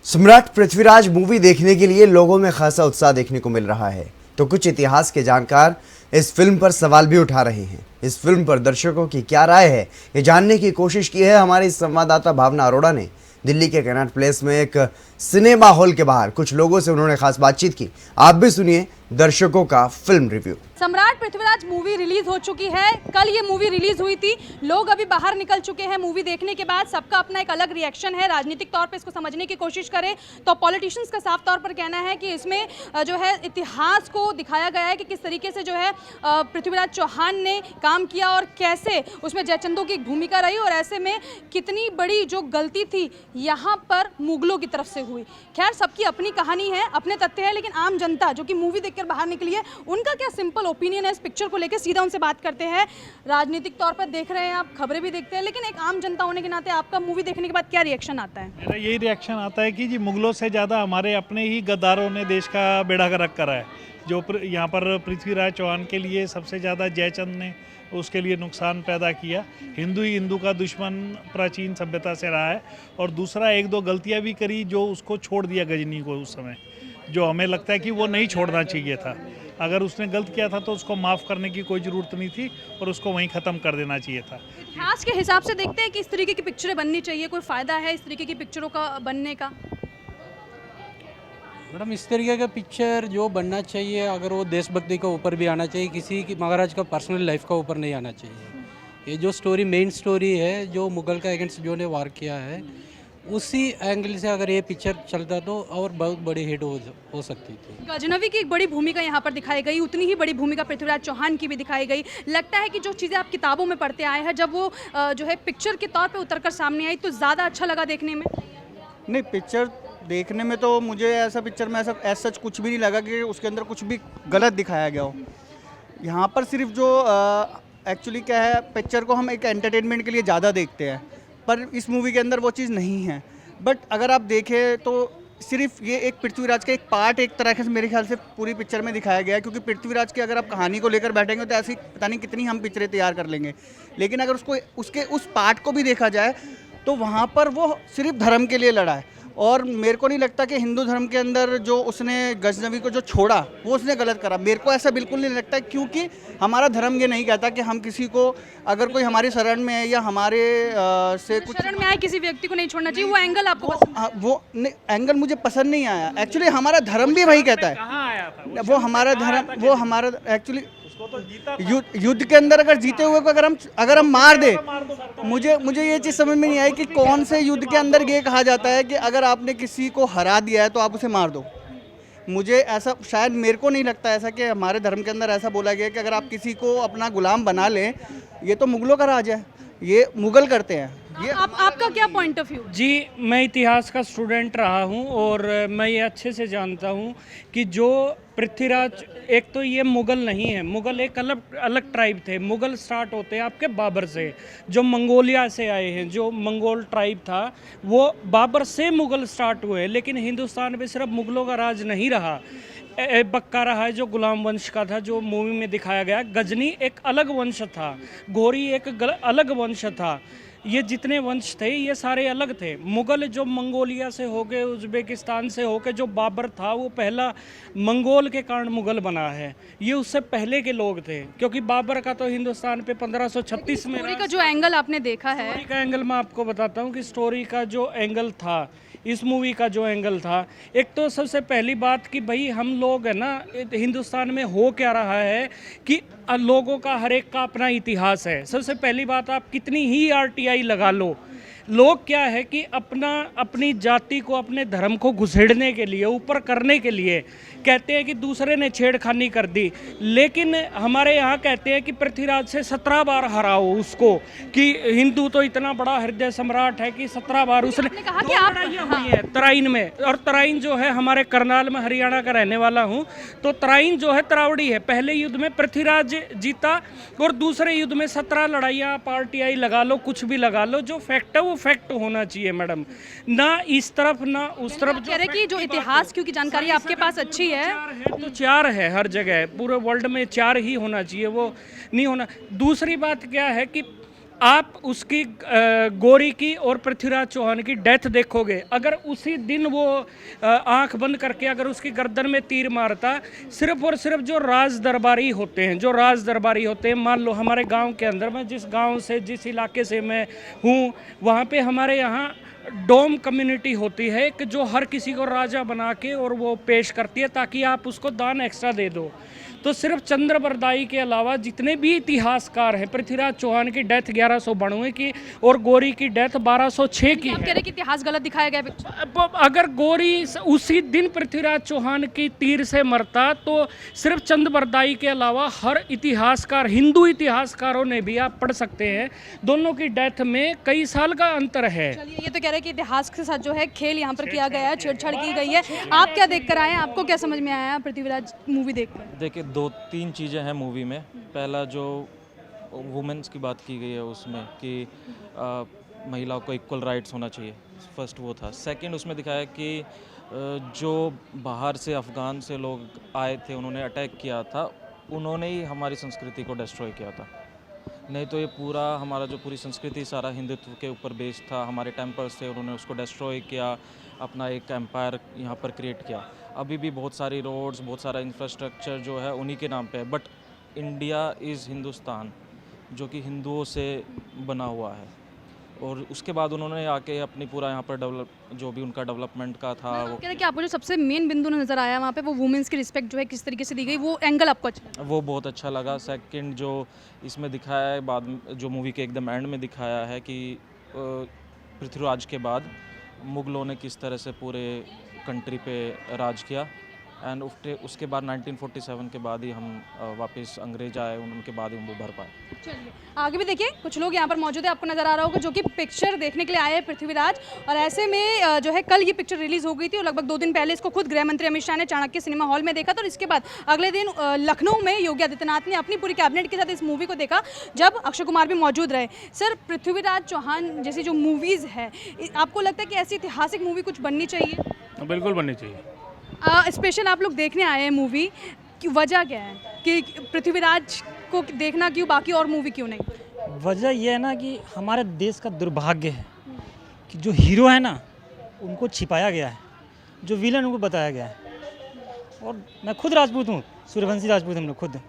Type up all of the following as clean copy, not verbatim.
सम्राट पृथ्वीराज मूवी देखने के लिए लोगों में खासा उत्साह देखने को मिल रहा है, तो कुछ इतिहास के जानकार इस फिल्म पर सवाल भी उठा रहे हैं। इस फिल्म पर दर्शकों की क्या राय है, ये जानने की कोशिश की है हमारी संवाददाता भावना अरोड़ा ने। दिल्ली के कनॉट प्लेस में एक सिनेमा हॉल के बाहर कुछ लोगों से उन्होंने खास बातचीत की। आप भी सुनिए दर्शकों का फिल्म रिव्यू। सम्राट पृथ्वीराज मूवी रिलीज हो चुकी है। कल ये मूवी रिलीज हुई थी। लोग अभी बाहर निकल चुके हैं। मूवी देखने के बाद सबका अपना एक अलग रिएक्शन है। राजनीतिक तौर पे इसको समझने की कोशिश करें तो पॉलिटिशियंस का साफ तौर पर कहना है कि इसमें जो है इतिहास को दिखाया गया है कि किस तरीके से जो है पृथ्वीराज चौहान ने काम किया और कैसे उसमें जयचंदू की भूमिका रही और ऐसे में कितनी बड़ी जो गलती थी यहाँ पर मुगलों की तरफ से हुई। खैर, सबकी अपनी कहानी है, अपने तथ्य है, लेकिन आम जनता जो कि मूवी देखकर बाहर निकली है, उनका क्या सिंपल ओपिनियन है इस पिक्चर को लेकर, सीधा उनसे बात करते हैं। राजनीतिक तौर पर देख रहे हैं आप, खबरें भी देखते हैं, लेकिन एक आम जनता होने के नाते आपका मूवी देखने के बाद क्या रिएक्शन आता है? मेरा यही रिएक्शन आता है कि जी मुगलों से ज़्यादा हमारे अपने ही गद्दारों ने देश का बेड़ा गर्क करा है। जो यहाँ पर पृथ्वीराज चौहान के लिए सबसे ज़्यादा जयचंद ने उसके लिए नुकसान पैदा किया। हिंदू ही हिंदू का दुश्मन प्राचीन सभ्यता से रहा है। और दूसरा एक दो गलतियाँ भी करी जो उसको छोड़ दिया गजनी को उस समय, जो हमें लगता है कि वो नहीं छोड़ना चाहिए था। अगर उसने गलत किया था तो उसको माफ़ करने की कोई ज़रूरत नहीं थी और उसको वहीं ख़त्म कर देना चाहिए था। इतिहास के हिसाब से देखते हैं कि इस तरीके की पिक्चरें बननी चाहिए, कोई फ़ायदा है इस तरीके की पिक्चरों का बनने का? मैडम, इस तरीके का पिक्चर जो बनना चाहिए, अगर वो देशभक्ति के ऊपर भी आना चाहिए, किसी की महाराज का पर्सनल लाइफ का ऊपर नहीं आना चाहिए। ये जो स्टोरी मेन स्टोरी है, जो मुगल का अगेंस्ट जो ने वार किया है, उसी एंगल से अगर ये पिक्चर चलता तो और बहुत बड़ी हिट हो सकती थी। गजनवी की एक बड़ी भूमिका यहाँ पर दिखाई गई, उतनी ही बड़ी भूमिका पृथ्वीराज चौहान की भी दिखाई गई। लगता है कि जो चीज़ें आप किताबों में पढ़ते आए हैं, जब वो जो है पिक्चर के तौर पे उतरकर सामने आई तो ज़्यादा अच्छा लगा देखने में? नहीं, पिक्चर देखने में तो मुझे ऐसा पिक्चर में ऐसा सच कुछ भी नहीं लगा कि उसके अंदर कुछ भी गलत दिखाया गया हो। यहाँ पर सिर्फ जो एक्चुअली क्या है, पिक्चर को हम एक एंटरटेनमेंट के लिए ज़्यादा देखते हैं, पर इस मूवी के अंदर वो चीज़ नहीं है। बट अगर आप देखें तो सिर्फ ये एक पृथ्वीराज का एक पार्ट एक तरह से मेरे ख्याल से पूरी पिक्चर में दिखाया गया है, क्योंकि पृथ्वीराज की अगर आप कहानी को लेकर बैठेंगे तो ऐसी पता नहीं कितनी हम पिक्चरें तैयार कर लेंगे, लेकिन अगर उसको उसके उस पार्ट को भी देखा जाए तो वहाँ पर वो सिर्फ धर्म के लिए लड़ा है। और मेरे को नहीं लगता कि हिंदू धर्म के अंदर जो उसने गजनवी को जो छोड़ा वो उसने गलत करा। मेरे को ऐसा बिल्कुल नहीं लगता, क्योंकि हमारा धर्म ये नहीं कहता कि हम किसी को, अगर कोई हमारी शरण में है या हमारे से कुछ शरण में आए किसी व्यक्ति को नहीं छोड़ना चाहिए। वो एंगल आपको पसंद? वो एंगल मुझे पसंद नहीं आया। एक्चुअली हमारा धर्म भी वही कहता है। कहाँ आया था वो हमारा धर्म, वो हमारा एक्चुअली युद्ध के अंदर अगर जीते हुए को अगर हम मार दे, मुझे ये चीज़ समझ में नहीं आई कि कौन से युद्ध के अंदर ये कहा जाता है कि अगर आपने किसी को हरा दिया है तो आप उसे मार दो। मुझे ऐसा, शायद मेरे को नहीं लगता ऐसा कि हमारे धर्म के अंदर ऐसा बोला गया कि अगर आप किसी को अपना गुलाम बना लें। ये तो मुगलों का राज है, ये मुगल करते हैं। ये आपका क्या पॉइंट ऑफ व्यू? जी, मैं इतिहास का स्टूडेंट रहा हूं और मैं ये अच्छे से जानता हूं कि जो पृथ्वीराज, एक तो ये मुगल नहीं है, मुगल एक अलग ट्राइब थे। मुगल स्टार्ट होते हैं आपके बाबर से, जो मंगोलिया से आए हैं, जो मंगोल ट्राइब था वो बाबर से मुगल स्टार्ट हुए। लेकिन हिंदुस्तान में सिर्फ मुगलों का राज नहीं रहा, बक्का रहा है जो गुलाम वंश का था, जो मूवी में दिखाया गया। गजनी एक अलग वंश था, घोरी एक अलग वंश था। ये जितने वंश थे ये सारे अलग थे। मुगल जो मंगोलिया से होके, उज़्बेकिस्तान से होके, जो बाबर था वो पहला मंगोल के कारण मुगल बना है। ये उससे पहले के लोग थे, क्योंकि बाबर का तो हिंदुस्तान पे 1536 में। स्टोरी का जो एंगल आपने देखा है, स्टोरी का एंगल मैं आपको बताता हूँ कि स्टोरी का जो एंगल था, इस मूवी का जो एंगल था, एक तो सबसे पहली बात कि भाई हम लोग है ना, हिंदुस्तान में हो क्या रहा है कि लोगों का हर एक का अपना इतिहास है। सबसे पहली बात, आप कितनी ही आरटीआई लगा लो, लोग क्या है कि अपनी जाति को, अपने धर्म को घुसेड़ने के लिए, ऊपर करने के लिए कहते हैं कि दूसरे ने छेड़खानी कर दी। लेकिन हमारे यहाँ कहते हैं कि पृथ्वीराज से 17 बार हराओ उसको, कि हिंदू तो इतना बड़ा हृदय सम्राट है कि 17 बार उसने कहा कि 2 लड़ाइयाँ हुई है तराइन में। और तराइन जो है, हमारे करनाल में, हरियाणा का रहने वाला हूँ, तो तराइन जो है तरावड़ी है। पहले युद्ध में पृथ्वीराज जीता और दूसरे युद्ध में 17 लड़ाइयाँ, आरटीआई लगा लो, कुछ भी लगा लो, जो फैक्ट है वो फैक्ट होना चाहिए मैडम, ना इस तरफ ना उस तरफ। कह रहे कि जो इतिहास, क्योंकि जानकारी आपके पास अच्छी है, तो 4 है हर जगह, पूरे वर्ल्ड में 4 ही होना चाहिए, वो नहीं होना। दूसरी बात क्या है कि आप उसकी गौरी की और पृथ्वीराज चौहान की डेथ देखोगे, अगर उसी दिन वो आंख बंद करके अगर उसकी गर्दन में तीर मारता, सिर्फ और सिर्फ जो राज दरबारी होते हैं, मान लो हमारे गांव के अंदर, मैं जिस गांव से जिस इलाके से मैं हूँ, वहाँ पे हमारे यहाँ डोम कम्युनिटी होती है कि जो हर किसी को राजा बना के और वो पेश करती है ताकि आप उसको दान एक्स्ट्रा दे दो। तो सिर्फ चंद्रबरदाई के अलावा जितने भी इतिहासकार हैं, पृथ्वीराज चौहान की डेथ 1192 की और गौरी की डेथ 1206 की आप कह है। रहे हैं कि इतिहास गलत दिखाया गया पिक्चर। अब अगर गौरी उसी दिन पृथ्वीराज चौहान की तीर से मरता तो सिर्फ चंद्रबरदाई के अलावा हर इतिहासकार, हिंदू इतिहासकारों ने भी, आप पढ़ सकते हैं, दोनों की डेथ में कई साल का अंतर है। चलिए, ये तो कह रहे हैं कि इतिहास के साथ जो है खेल यहाँ पर किया गया है, छेड़छाड़ की गई है। आप क्या देख कर आए हैं, आपको क्या समझ में आया पृथ्वीराज मूवी देख कर? देखिए, दो तीन चीज़ें हैं मूवी में। पहला जो वुमेन्स की बात की गई है उसमें कि महिलाओं को इक्वल राइट्स होना चाहिए, फर्स्ट वो था। सेकंड उसमें दिखाया कि जो बाहर से अफ़गान से लोग आए थे, उन्होंने अटैक किया था, उन्होंने ही हमारी संस्कृति को डिस्ट्रॉय किया था। नहीं तो ये पूरा हमारा जो पूरी संस्कृति सारा हिंदुत्व के ऊपर बेस्ड था, हमारे टेम्पल्स थे, उन्होंने उसको डिस्ट्रॉय किया, अपना एक एम्पायर यहाँ पर क्रिएट किया। अभी भी बहुत सारी रोड्स, बहुत सारा इंफ्रास्ट्रक्चर जो है उन्हीं के नाम पे है। बट इंडिया इज़ हिंदुस्तान, जो कि हिंदुओं से बना हुआ है। और उसके बाद उन्होंने आके अपनी पूरा यहाँ पर जो भी उनका डेवलपमेंट का था आप वो कह रहे हैं कि आपको जो सबसे मेन बिंदु नजर आया वहाँ पे, वो वुमेन्स की रिस्पेक्ट जो है किस तरीके से दी गई, वो एंगल आपको अच्छा लगा? वो बहुत अच्छा लगा। सेकंड जो इसमें दिखाया है बाद में, जो मूवी के एकदम एंड में दिखाया है कि पृथ्वीराज के बाद मुग़लों ने किस तरह से पूरे कंट्री पे राज किया, एंड उसके बाद 1947 के बाद ही हम वापस अंग्रेज आए, उनके बाद ही हम उभर पाए। चलिए, आगे भी देखिए, कुछ लोग यहाँ पर मौजूद है, आपको नजर आ रहा होगा, जो कि पिक्चर देखने के लिए आए हैं पृथ्वीराज। और ऐसे में जो है कल ये पिक्चर रिलीज हो गई थी और लगभग 2 दिन पहले इसको खुद गृह मंत्री अमित शाह ने चाणक्य सिनेमा हॉल में देखा था। और इसके बाद अगले दिन लखनऊ में योगी आदित्यनाथ ने अपनी पूरी कैबिनेट के साथ इस मूवी को देखा, जब अक्षय कुमार भी मौजूद रहे। सर, पृथ्वीराज चौहान जैसी जो मूवीज़ है, आपको लगता है कि ऐसी ऐतिहासिक मूवी कुछ बननी चाहिए? बिल्कुल बननी चाहिए। स्पेशल आप लोग देखने आए हैं मूवी, की वजह क्या है कि पृथ्वीराज को देखना क्यों, बाकी और मूवी क्यों नहीं? वजह यह है ना कि हमारे देश का दुर्भाग्य है कि जो हीरो है ना उनको छिपाया गया है, जो विलन उनको बताया गया है। और मैं खुद राजपूत हूँ, सूर्यवंशी राजपूत हम लोग खुद,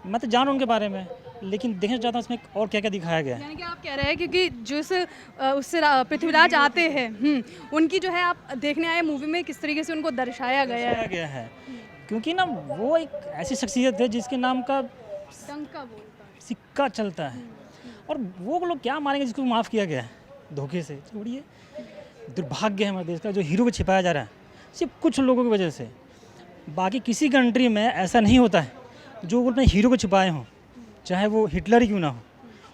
मैं तो जान उनके बारे में, लेकिन देखना चाहता हूँ इसमें और क्या क्या दिखाया गया है। यानी कि आप कह रहे हैं क्योंकि जिस उससे पृथ्वीराज आते हैं, उनकी जो है आप देखने आए मूवी में किस तरीके से उनको दर्शाया गया है। क्योंकि ना वो एक ऐसी शख्सियत है जिसके नाम का डंका बोलता है। सिक्का चलता है, और वो लोग क्या मानेंगे जिसको माफ़ किया गया है धोखे से। छोड़िए, दुर्भाग्य है हमारे देश का, जो हीरो को छिपाया जा रहा है सिर्फ कुछ लोगों की वजह से। बाकी किसी कंट्री में ऐसा नहीं होता है जो वो अपने हीरो को छिपाए हों, चाहे वो हिटलर ही क्यों ना हो,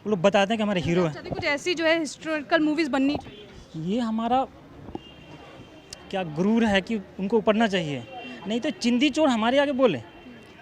वो लोग बताते हैं कि हमारे हीरो है। कुछ ऐसी जो है हिस्टोरिकल मूवीज़ बननी चाहिए। ये हमारा क्या गुरूर है कि उनको पढ़ना चाहिए, नहीं तो चिंदी चोर हमारे आगे बोले,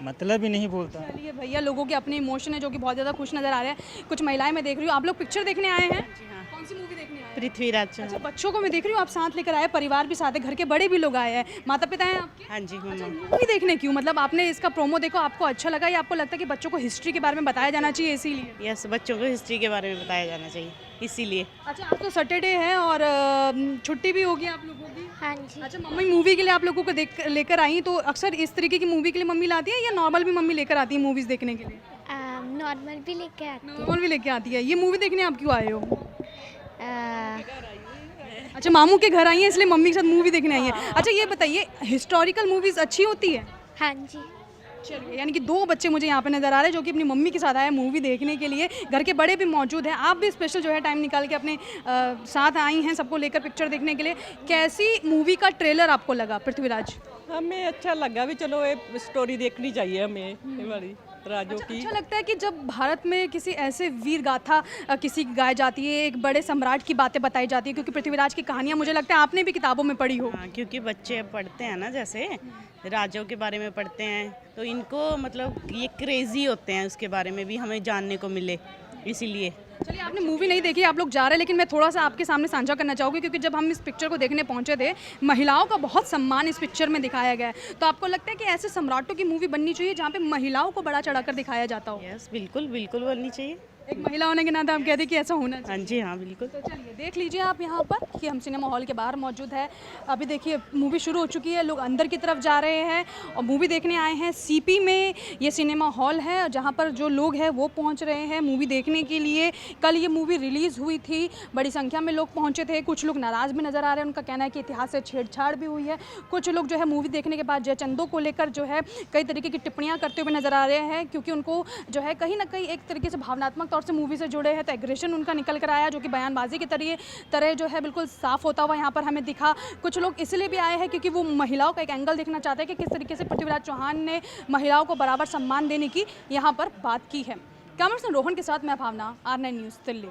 मतलब ही नहीं बोलता। चलिए भैया, लोगों के अपने इमोशन है जो कि बहुत ज़्यादा खुश नज़र आ रहे हैं। कुछ महिलाएं मैं देख रही हूँ, आप लोग पिक्चर देखने आए हैं? कौन सी मूवी देखने आए हैं? पृथ्वीराज। अच्छा, बच्चों को मैं देख रही हूँ आप साथ लेकर आए, परिवार भी साथ है, घर के बड़े भी लोग आए हैं, माता पिता हैं आपके? हाँ जी, अच्छा, मूवी देखने क्यों, मतलब आपने इसका प्रोमो देखो, आपको अच्छा लगा, या आपको लगता है कि बच्चों को हिस्ट्री के बारे में बताया जाना चाहिए इसीलिए? यस, बच्चों को हिस्ट्री के बारे में बताया जाना चाहिए इसीलिए। अच्छा, आज तो सैटरडे है और छुट्टी भी होगी आप लोगों की? हाँ जी। अच्छा, मम्मी मूवी के लिए आप लोगों को लेकर आई, तो अक्सर इस तरीके की मूवी के लिए मम्मी लाती है या नॉर्मल भी मम्मी लेकर आती है मूवीज़ देखने के लिए? नॉर्मल भी लेके आती है। नॉर्मल भी लेके आती है। ये मूवी देखने आप क्यों आए हो? अच्छा, मामू के घर आई हैं इसलिए मम्मी के साथ मूवी देखने आई हैं। अच्छा, ये बताइए, हिस्टोरिकल मूवीज़ अच्छी होती है? हाँ जी। चलिए, यानी कि 2 बच्चे मुझे यहाँ पे नज़र आ रहे हैं जो कि अपनी मम्मी के साथ आए मूवी देखने के लिए, घर के बड़े भी मौजूद हैं, आप भी स्पेशल जो है टाइम निकाल के अपने साथ आई हैं सबको लेकर पिक्चर देखने के लिए। कैसी मूवी का ट्रेलर आपको लगा पृथ्वीराज? हमें अच्छा लगा भी, चलो ये स्टोरी देखनी चाहिए हमें हमारी राजों की। अच्छा लगता है कि जब भारत में किसी ऐसे वीर गाथा किसी की गाई जाती है, एक बड़े सम्राट की बातें बताई जाती है, क्योंकि पृथ्वीराज की कहानियाँ मुझे लगता है आपने भी किताबों में पढ़ी हो। हाँ, क्योंकि बच्चे पढ़ते हैं ना, जैसे राजों के बारे में पढ़ते हैं, तो इनको मतलब ये क्रेजी होते हैं, उसके बारे में भी हमें जानने को मिले, इसीलिए। चलिए, आपने मूवी नहीं देखी, आप लोग जा रहे हैं, लेकिन मैं थोड़ा सा आपके सामने साझा करना चाहूँगी, क्योंकि जब हम इस पिक्चर को देखने पहुँचे थे, महिलाओं का बहुत सम्मान इस पिक्चर में दिखाया गया है। तो आपको लगता है कि ऐसे सम्राटों की मूवी बननी चाहिए जहाँ पे महिलाओं को बड़ा चढ़ाकर दिखाया जाता हो? यस, बिल्कुल बिल्कुल बननी चाहिए। एक महिला होने के नाते आप कहते कि ऐसा होना चाहिए। हाँ जी, हाँ बिल्कुल। तो चलिए देख लीजिए आप यहाँ पर कि हम सिनेमा हॉल के बाहर मौजूद है। अभी देखिए मूवी शुरू हो चुकी है, लोग अंदर की तरफ जा रहे हैं और मूवी देखने आए हैं। सीपी में ये सिनेमा हॉल है जहाँ पर जो लोग हैं वो पहुँच रहे हैं मूवी देखने के लिए। कल ये मूवी रिलीज़ हुई थी, बड़ी संख्या में लोग पहुँचे थे। कुछ लोग नाराज़ भी नज़र आ रहे हैं, उनका कहना है कि इतिहास से छेड़छाड़ भी हुई है। कुछ लोग जो है मूवी देखने के बाद जयचंदों को लेकर जो है कई तरीके की टिप्पणियाँ करते हुए नज़र आ रहे हैं, क्योंकि उनको जो है कहीं ना कहीं एक तरीके से भावनात्मक तौर से मूवी से जुड़े हैं, तो एग्रेशन उनका निकल कर आया जो कि बयानबाजी की तरह जो है बिल्कुल साफ होता हुआ यहाँ पर हमें दिखा। कुछ लोग इसलिए भी आए हैं क्योंकि वो महिलाओं का एक एंगल देखना चाहते हैं कि किस तरीके से पृथ्वीराज चौहान ने महिलाओं को बराबर सम्मान देने की यहाँ पर बात की है। कैमरा पर्सन रोहन के साथ मैं भावना, R9 न्यूज़ दिल्ली।